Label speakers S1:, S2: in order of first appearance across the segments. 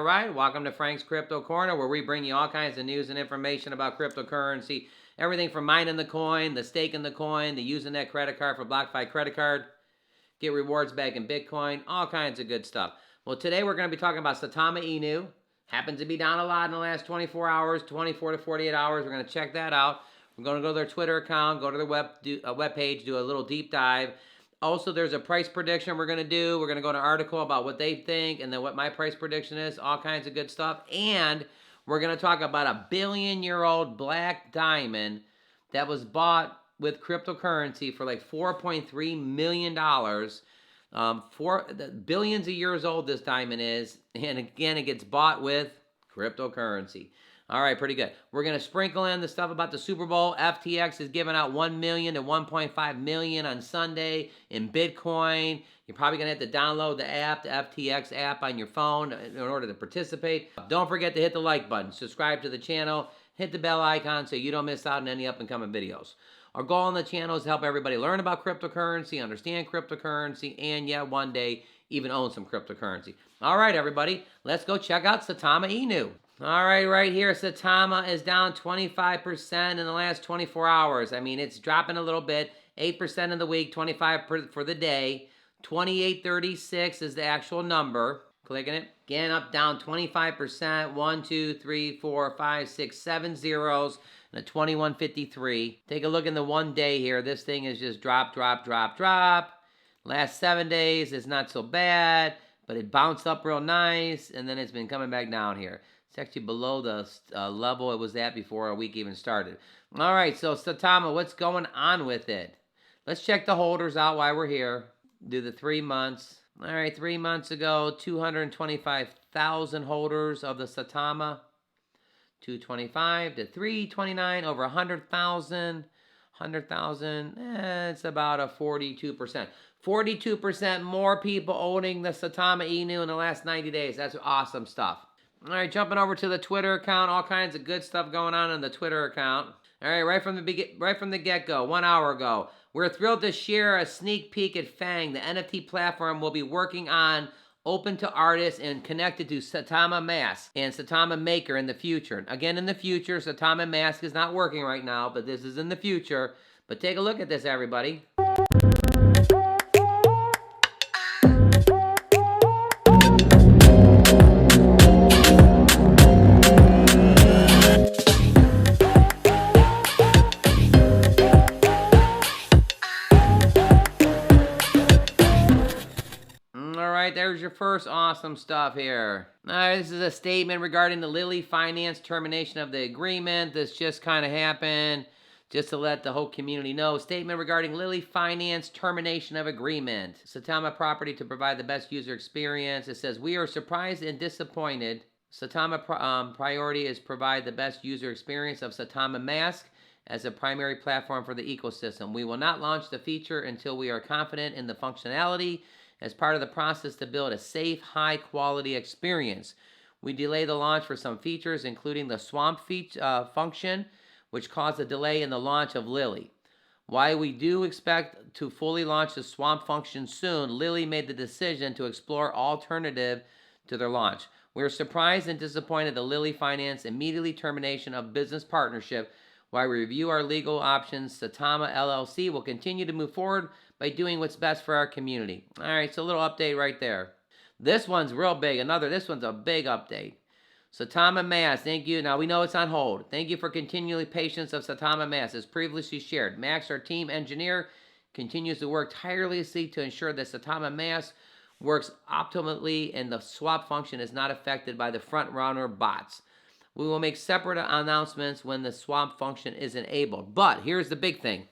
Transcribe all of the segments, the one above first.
S1: All right, welcome to Frank's Crypto Corner, where we bring you all kinds of news and information about cryptocurrency. Everything from mining the coin, the staking the coin, the using that credit card for BlockFi credit card, get rewards back in Bitcoin, all kinds of good stuff. Well, today we're going to be talking about Saitama Inu. Happens to be down a lot in the last 24 hours, 24 to 48 hours. We're going to check that out. We're going to go to their Twitter account, go to their web page, do a little deep dive. Also, there's a price prediction we're going to do. We're going to go to an article about what they think and then what my price prediction is, all kinds of good stuff. And we're going to talk about a billion-year-old black diamond that was bought with cryptocurrency for like $4.3 million. Billions of years old this diamond is. And again, it gets bought with cryptocurrency. All right, pretty good. We're going to sprinkle in the stuff about the Super Bowl. FTX is giving out $1 million to $1.5 million on Sunday in Bitcoin. You're probably going to have to download the app, the FTX app on your phone in order to participate. Don't forget to hit the like button, subscribe to the channel, hit the bell icon so you don't miss out on any up-and-coming videos. Our goal on the channel is to help everybody learn about cryptocurrency, understand cryptocurrency, and yeah, one day even own some cryptocurrency. All right, everybody, let's go check out Saitama Inu. All right, right here, Saitama is down 25% in the last 24 hours. I mean, it's dropping a little bit, 8% in the week, 25% for the day. 2836 is the actual number. Clicking it. Again, up, down 25%. 1, 2, 3, 4, 5, 6, 7 zeros. And a 2153. Take a look in the 1 day here. This thing is just drop, drop, drop, drop. Last 7 days is not so bad, but it bounced up real nice, and then it's been coming back down here. It's actually below the level it was at before a week even started. All right, so Saitama, what's going on with it? Let's check the holders out while we're here. Do the 3 months. All right, 3 months ago, 225,000 holders of the Saitama. 225 to 329, over 100,000. 100,000, it's about a 42%. 42% more people owning the Saitama Inu in the last 90 days. That's awesome stuff. All right, jumping over to the Twitter account, all kinds of good stuff going on the Twitter account. All right, right from the get-go, 1 hour ago, we're thrilled to share a sneak peek at Fang. The NFT platform will be working on open to artists and connected to Saitama Mask and Saitama Maker in the future. Again, in the future, Saitama Mask is not working right now, but this is in the future. But take a look at this, everybody. There's your first awesome stuff here. All right, this is a statement regarding the LILLY Finance termination of the agreement. This just kind of happened, just to let the whole community know. Statement regarding LILLY Finance termination of agreement. Saitama property to provide the best user experience. It says, we are surprised and disappointed. Saitama priority is provide the best user experience of Saitama Mask as a primary platform for the ecosystem. We will not launch the feature until we are confident in the functionality as part of the process to build a safe, high-quality experience. We delay the launch for some features, including the swamp function, which caused a delay in the launch of LILLY. While we do expect to fully launch the swamp function soon, LILLY made the decision to explore alternative to their launch. We are surprised and disappointed that LILLY Finance immediately termination of business partnership. While we review our legal options, Saitama LLC will continue to move forward by doing what's best for our community. All right, so a little update right there. This one's real big. This one's a big update. Saitama Mask, thank you. Now we know it's on hold. Thank you for continually patience of Saitama Mask. As previously shared, Max, our team engineer, continues to work tirelessly to ensure that Saitama Mask works optimally and the swap function is not affected by the front runner bots. We will make separate announcements when the swap function is enabled. But here's the big thing.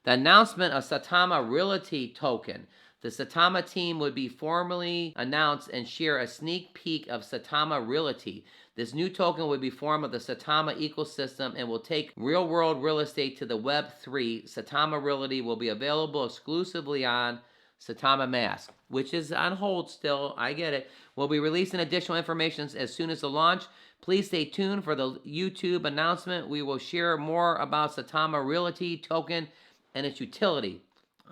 S1: The announcement of Saitama Realty token. The Saitama team would be formally announced and share a sneak peek of Saitama Realty. This new token will be formed of the Saitama ecosystem and will take real-world real estate to the Web3. Saitama Realty will be available exclusively on Saitama Mask, which is on hold still. I get it. We'll be releasing additional information as soon as the launch. Please stay tuned for the YouTube announcement. We will share more about Saitama Realty token and its utility.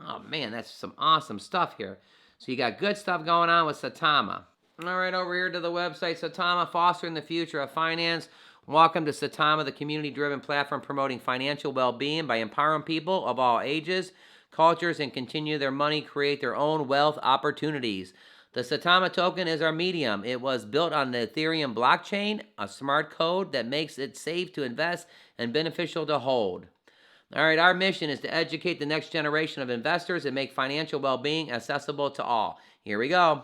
S1: Oh man, that's some awesome stuff here. So you got good stuff going on with Saitama. All right, over here to the website, Saitama, fostering the future of finance. Welcome to Saitama, the community-driven platform promoting financial well-being by empowering people of all ages, cultures, and continue their money, create their own wealth opportunities. The Saitama token is our medium. It was built on the Ethereum blockchain, a smart code that makes it safe to invest and beneficial to hold. All right, our mission is to educate the next generation of investors and make financial well-being accessible to all. Here we go.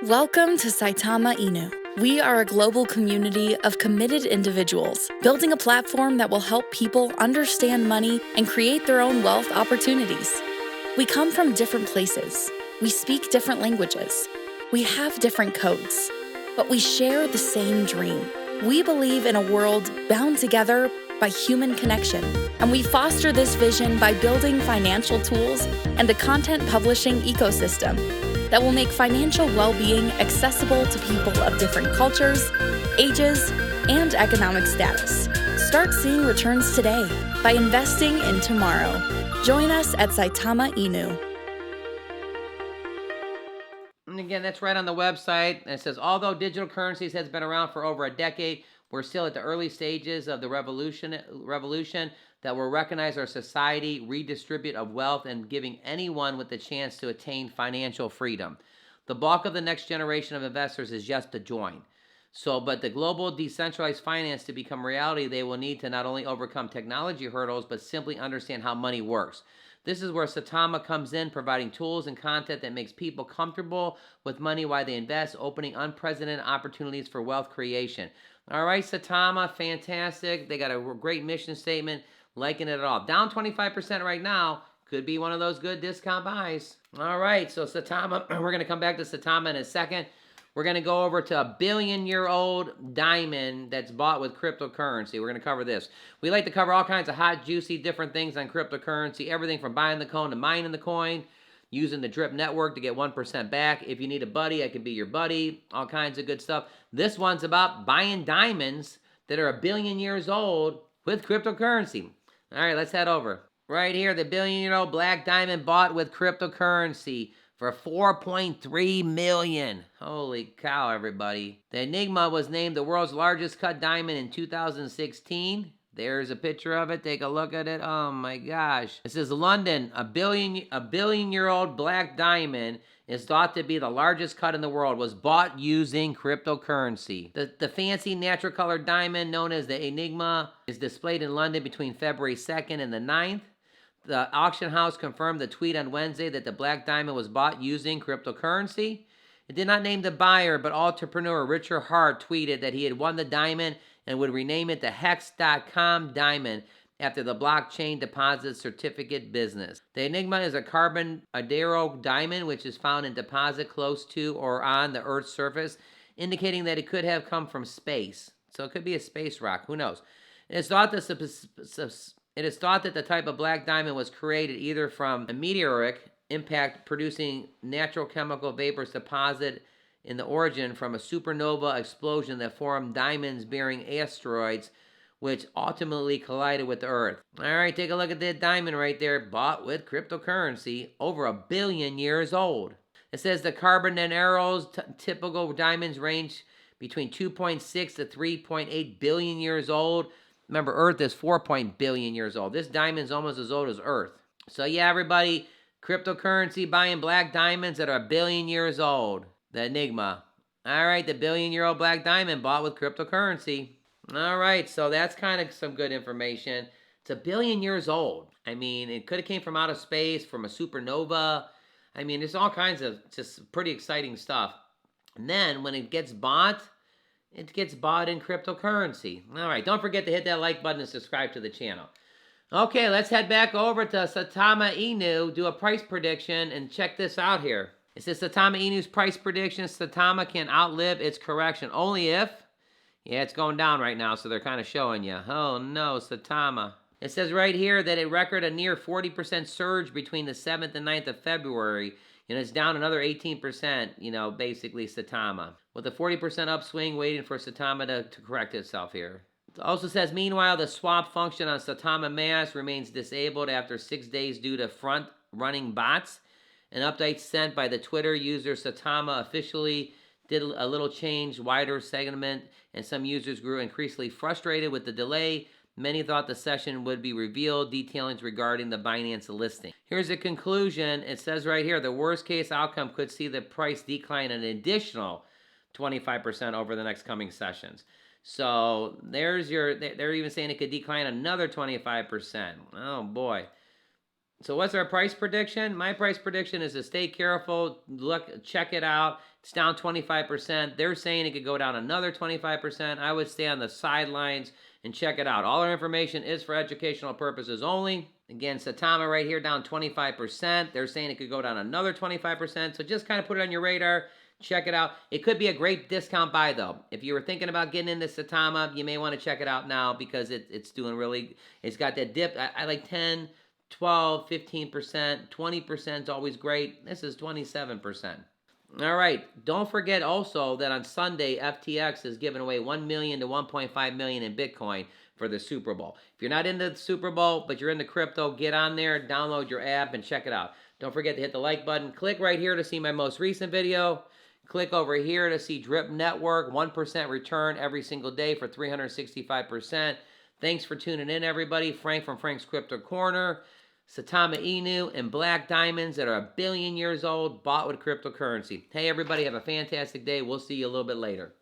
S2: Welcome to Saitama Inu. We are a global community of committed individuals, building a platform that will help people understand money and create their own wealth opportunities. We come from different places. We speak different languages. We have different codes, but we share the same dream. We believe in a world bound together by human connection, and we foster this vision by building financial tools and a content publishing ecosystem that will make financial well-being accessible to people of different cultures, ages, and economic status. Start seeing returns today by investing in tomorrow. Join us at Saitama Inu.
S1: And again, that's right on the website. And it says, although digital currencies has been around for over a decade, we're still at the early stages of the revolution that will recognize our society, redistribute of wealth, and giving anyone with the chance to attain financial freedom. The bulk of the next generation of investors is just to join. But the global decentralized finance to become reality, they will need to not only overcome technology hurdles, but simply understand how money works. This is where Saitama comes in, providing tools and content that makes people comfortable with money while they invest, opening unprecedented opportunities for wealth creation. All right, Saitama, fantastic. They got a great mission statement. Liking it at all. Down 25% right now. Could be one of those good discount buys. All right, so Saitama, we're going to come back to Saitama in a second. We're going to go over to a billion-year-old diamond that's bought with cryptocurrency. We're going to cover this. We like to cover all kinds of hot, juicy, different things on cryptocurrency. Everything from buying the coin to mining the coin. Using the Drip network to get 1% back. If you need a buddy, I can be your buddy. All kinds of good stuff. This one's about buying diamonds that are 1 billion years old with cryptocurrency. All right, let's head over. Right here, the billion-year-old black diamond bought with cryptocurrency for $4.3 million. Holy cow, everybody. The Enigma was named the world's largest cut diamond in 2016. There's a picture of it. Take a look at it. Oh my gosh. It says London, a billion-year-old black diamond is thought to be the largest cut in the world, was bought using cryptocurrency. The fancy natural colored diamond known as the Enigma is displayed in London between February 2nd and the 9th. The auction house confirmed the tweet on Wednesday that the black diamond was bought using cryptocurrency. It did not name the buyer, but entrepreneur Richard Hart tweeted that he had won the diamond and would rename it the Hex.com diamond after the blockchain deposit certificate business. The Enigma is a Cardano diamond, which is found in deposit close to or on the Earth's surface, indicating that it could have come from space. So it could be a space rock. Who knows? It is thought that the type of black diamond was created either from a meteoric impact producing natural chemical vapors deposit in the origin from a supernova explosion that formed diamonds bearing asteroids, which ultimately collided with the Earth. All right, take a look at that diamond right there, bought with cryptocurrency, over 1 billion years old. It says the Cardano's typical diamonds range between 2.6 to 3.8 billion years old. Remember, Earth is 4 billion years old. This diamond's almost as old as Earth. So yeah, everybody, cryptocurrency buying black diamonds that are 1 billion years old. The Enigma. All right, the billion-year-old black diamond bought with cryptocurrency. All right, so that's kind of some good information. It's 1 billion years old. I mean, it could have came from outer space, from a supernova. I mean, there's all kinds of just pretty exciting stuff. And then when it gets bought in cryptocurrency. All right, don't forget to hit that like button and subscribe to the channel. Okay, let's head back over to Saitama Inu, do a price prediction, and check this out here. It says Saitama Inu's price prediction, Saitama can outlive its correction only if, yeah, it's going down right now, so they're kind of showing you. Oh no, Saitama. It says right here that it recorded a near 40% surge between the 7th and 9th of February, and it's down another 18%, basically Saitama. With a 40% upswing waiting for Saitama to correct itself here. It also says, meanwhile, the swap function on Saitama Mass remains disabled after 6 days due to front-running bots. An update sent by the Twitter user Saitama officially did a little change, wider segment, and some users grew increasingly frustrated with the delay. Many thought the session would be revealed details regarding the Binance listing. Here's the conclusion. It says right here, the worst case outcome could see the price decline an additional 25% over the next coming sessions. So there's they're even saying it could decline another 25%. Oh boy. So what's our price prediction? My price prediction is to stay careful, look, check it out. It's down 25%. They're saying it could go down another 25%. I would stay on the sidelines and check it out. All our information is for educational purposes only. Again, Saitama right here down 25%. They're saying it could go down another 25%. So just kind of put it on your radar. Check it out. It could be a great discount buy though. If you were thinking about getting into Saitama, you may want to check it out now because it's doing really, it's got that dip. I like 10, 12, 15%, 20% is always great. This is 27%. All right. Don't forget also that on Sunday, FTX is giving away 1 million to 1.5 million in Bitcoin for the Super Bowl. If you're not into the Super Bowl, but you're into crypto, get on there, download your app, and check it out. Don't forget to hit the like button. Click right here to see my most recent video. Click over here to see Drip Network, 1% return every single day for 365%. Thanks for tuning in, everybody. Frank from Frank's Crypto Corner. Saitama Inu and black diamonds that are 1 billion years old, bought with cryptocurrency. Hey, everybody, have a fantastic day. We'll see you a little bit later.